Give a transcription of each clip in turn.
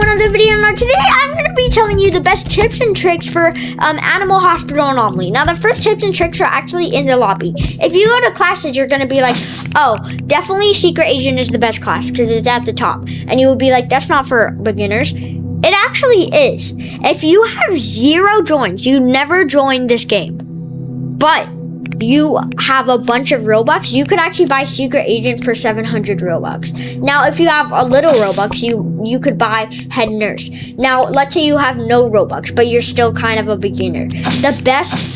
to another video. Now today I'm going to be telling you the best tips and tricks for Animal Hospital Anomaly. Now the first tips and tricks are actually in the lobby. If you go to classes, you're going to be like, oh, definitely Secret Agent is the best class because it's at the top. And you will be like, that's not for beginners. It actually is. If you have 0 joins, you never joined this game, but you have a bunch of Robux, you could actually buy Secret Agent for 700 Robux. Now, if you have a little Robux, you could buy Head Nurse. Now, let's say you have no Robux, but you're still kind of a beginner. The best,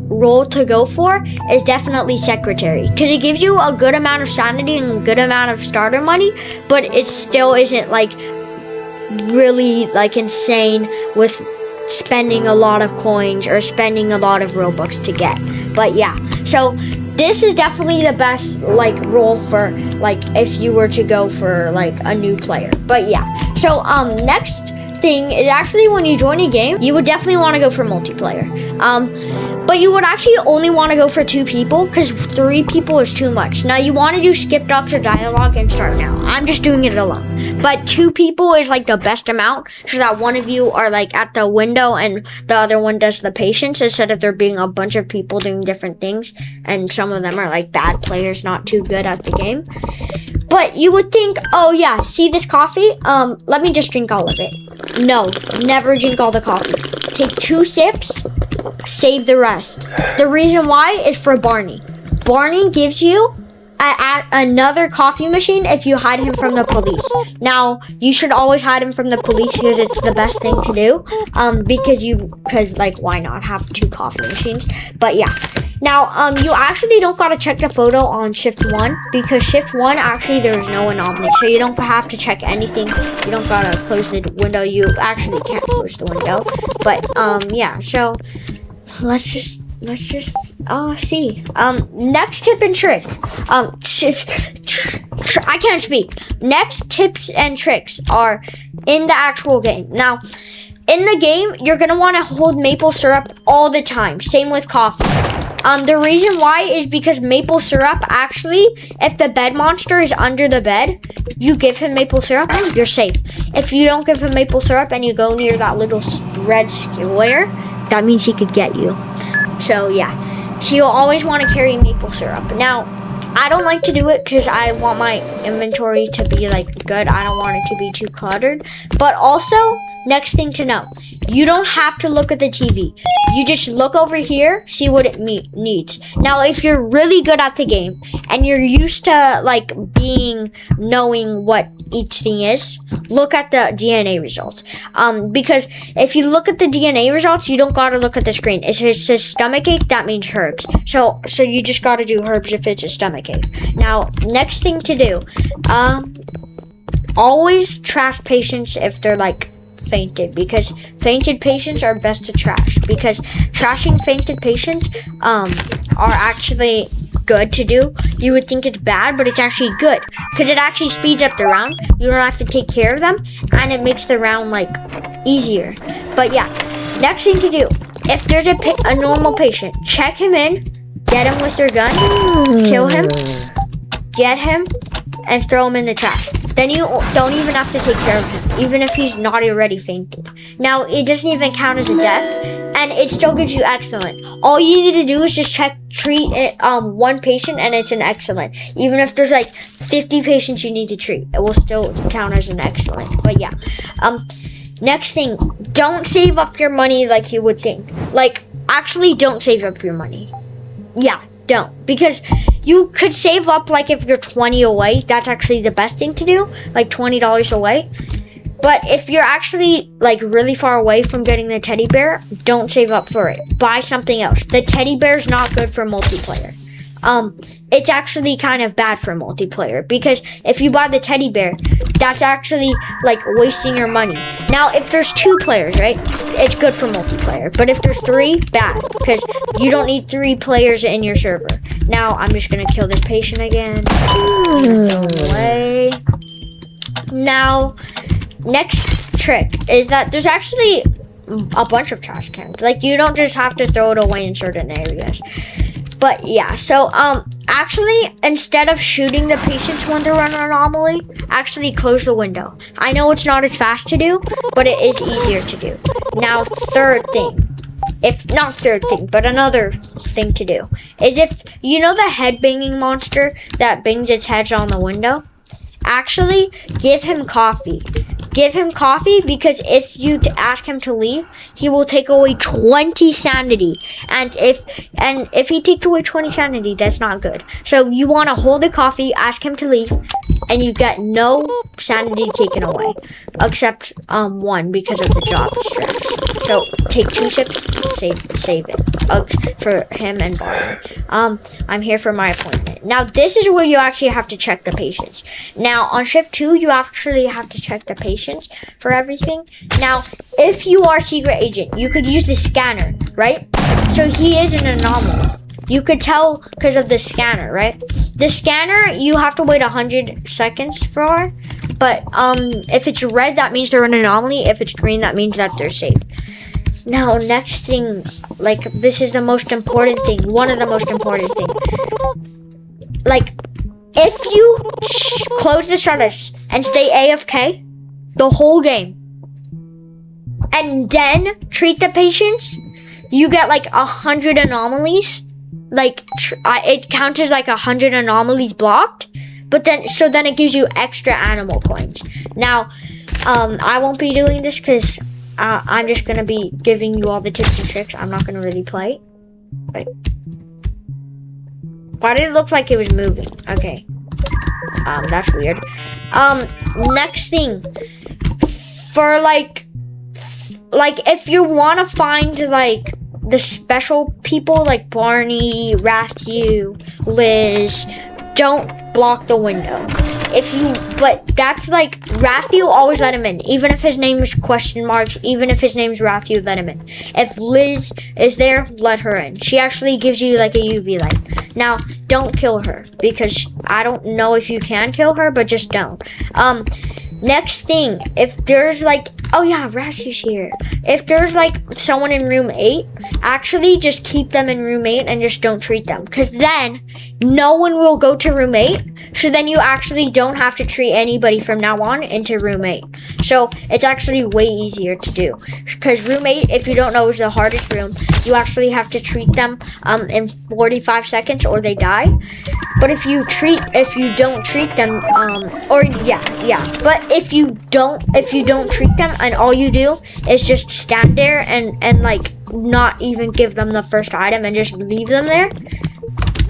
role to go for is definitely Secretary, because it gives you a good amount of sanity and a good amount of starter money, but it still isn't, really, insane with spending a lot of coins or spending a lot of Robux to get. But yeah, so this is definitely the best role for if you were to go for a new player. But yeah, so next thing is actually when you join a game, you would definitely want to go for multiplayer. But you would actually only want to go for 2 people because 3 people is too much. Now you want to do skip Dr. Dialogue and start now. I'm just doing it alone. But 2 people is the best amount so that one of you are at the window and the other one does the patients instead of there being a bunch of people doing different things and some of them are bad players, not too good at the game. But you would think, oh yeah, see this coffee? Let me just drink all of it. No, never drink all the coffee. Take 2 sips, save the rest. The reason why is for Barney. Barney gives you another coffee machine if you hide him from the police. Now, you should always hide him from the police because it's the best thing to do. Because why not have 2 coffee machines? But yeah. Now, you actually don't gotta check the photo on shift 1 because shift 1 actually there's no anomaly, so you don't have to check anything. You don't gotta close the window. You actually can't close the window. But yeah, so let's just see. Next tip and trick. I can't speak. Next tips and tricks are in the actual game. Now, in the game, you're gonna want to hold maple syrup all the time. Same with coffee. The reason why is because maple syrup actually, if the bed monster is under the bed, you give him maple syrup, you're safe. If you don't give him maple syrup and you go near that little red square, that means he could get you. So yeah, so you'll always want to carry maple syrup. Now, I don't like to do it because I want my inventory to be good. I don't want it to be too cluttered. But also, next thing to know, you don't have to look at the TV. You just look over here, see what it needs. Now, if you're really good at the game and you're used to knowing what each thing is, look at the DNA results. Because if you look at the DNA results, you don't gotta look at the screen. If it says stomach ache, that means herbs. So you just gotta do herbs if it's a stomach ache. Now, next thing to do, always trash patients if they're fainted, because fainted patients are best to trash, because trashing fainted patients are actually good to do. You would think it's bad, but it's actually good because it actually speeds up the round. You don't have to take care of them and it makes the round easier. But yeah, next thing to do, if there's a normal patient, check him in, get him with your gun, kill him, get him, and throw him in the trash. Then you don't even have to take care of him, even if he's not already fainted. Now, it doesn't even count as a death, and it still gives you excellent. All you need to do is just treat it, 1 patient, and it's an excellent. Even if there's 50 patients you need to treat, it will still count as an excellent. But yeah, next thing, don't save up your money like you would think. Actually, don't save up your money. Yeah, don't, because you could save up if you're 20 away. That's actually the best thing to do, $20 away. But if you're actually really far away from getting the teddy bear, don't save up for it. Buy something else. The teddy bear's not good for multiplayer. It's actually kind of bad for multiplayer because if you buy the teddy bear, that's actually wasting your money. Now, if there's 2 players, right, it's good for multiplayer. But if there's 3, bad, because you don't need 3 players in your server. Now, I'm just gonna kill this patient again. Throw him away. Now, next trick is that there's actually a bunch of trash cans. You don't just have to throw it away in certain areas. But yeah, so Actually, instead of shooting the patients when they're on an anomaly, actually close the window. I know it's not as fast to do, but it is easier to do. Now, third thing. If not third thing, but another thing to do is if you know the head banging monster that bangs its head on the window, actually give him coffee. Give him coffee because if you ask him to leave, he will take away 20 sanity. And if he takes away 20 sanity, that's not good. So you want to hold the coffee, ask him to leave, and you get no sanity taken away, except 1 because of the job stress. So take 2 sips, save it for him and Barney. I'm here for my appointment. Now this is where you actually have to check the patients. Now on shift 2, you actually have to check the patients for everything. Now if you are secret agent, you could use the scanner, right? So he is an anomaly. You could tell because of the scanner, right? The scanner, you have to wait 100 seconds for. But if it's red, that means they're an anomaly. If it's green, that means that they're safe. Now, next thing, like, this is the most important thing. One of the most important things. Like, if you close the shutters and stay AFK the whole game, and then treat the patients, you get like 100 anomalies. Like, it counts as like 100 anomalies blocked. But then, so then it gives you extra animal coins. Now, I won't be doing this because I'm just going to be giving you all the tips and tricks. I'm not going to really play. Wait. Why did it look like it was moving? Okay. That's weird. Next thing. For like if you want to find like the special people like Barney, Matthew, Liz, don't block the window. But that's like, Matthew, always let him in. Even if his name is question marks, even if his name's Matthew, let him in. If Liz is there, let her in. She actually gives you like a UV light. Now, don't kill her, because I don't know if you can kill her, but just don't. Next thing, if there's like, oh yeah, Matthew's here. If there's like someone in room 8, actually just keep them in room 8 and just don't treat them. Because then no one will go to room 8. So then you actually don't have to treat anybody from now on into room 8. So it's actually way easier to do. Because room 8, if you don't know, is the hardest room. You actually have to treat them in 45 seconds or they die. But if you don't treat them, but if you don't treat them and all you do is just stand there and like not even give them the first item and just leave them there,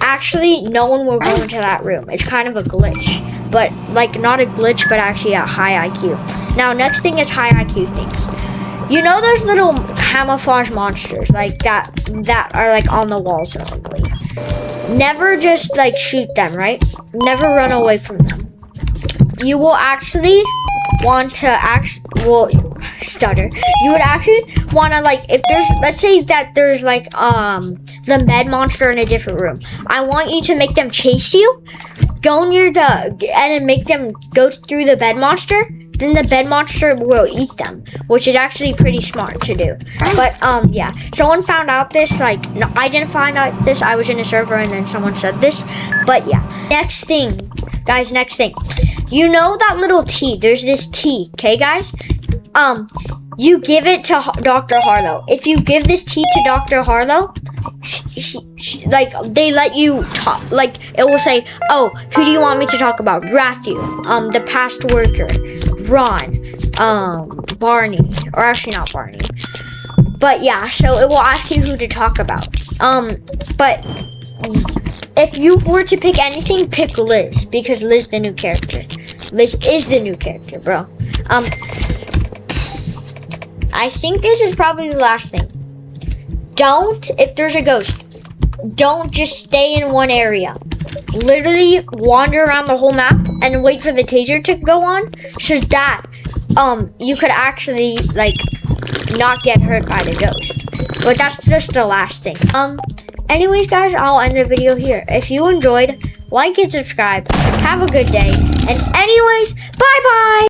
actually no one will go into that room. It's kind of a glitch, but like not a glitch, but actually a high IQ. Now next thing is high IQ things. You know those little camouflage monsters like that are like on the walls normally. Never just like shoot them, right? Never run away from them. You will actually want to stutter. You would actually want to, like, if there's, let's say that there's like the med monster in a different room. I want you to make them chase you, go near and then make them go through the bed monster. Then the bed monster will eat them, which is actually pretty smart to do. But yeah, someone found out this, like, no, I didn't find out this. I was in a server and then someone said this. But yeah, next thing, guys, next thing. You know that little tea? There's this tea, okay, guys? You give it to Dr. Harlow. If you give this tea to Dr. Harlow, like, they let you talk. Like, it will say, oh, who do you want me to talk about? Matthew, the past worker, Ron, Barney, or actually not Barney. But yeah, so it will ask you who to talk about. But if you were to pick anything, pick Liz, because Liz is the new character. Liz is the new character, bro. I think this is probably the last thing. If there's a ghost, don't just stay in one area. Literally wander around the whole map and wait for the taser to go on, so that you could actually like not get hurt by the ghost. But that's just the last thing. Anyways, guys, I'll end the video here. If you enjoyed, like and subscribe. Have a good day. And anyways, bye-bye!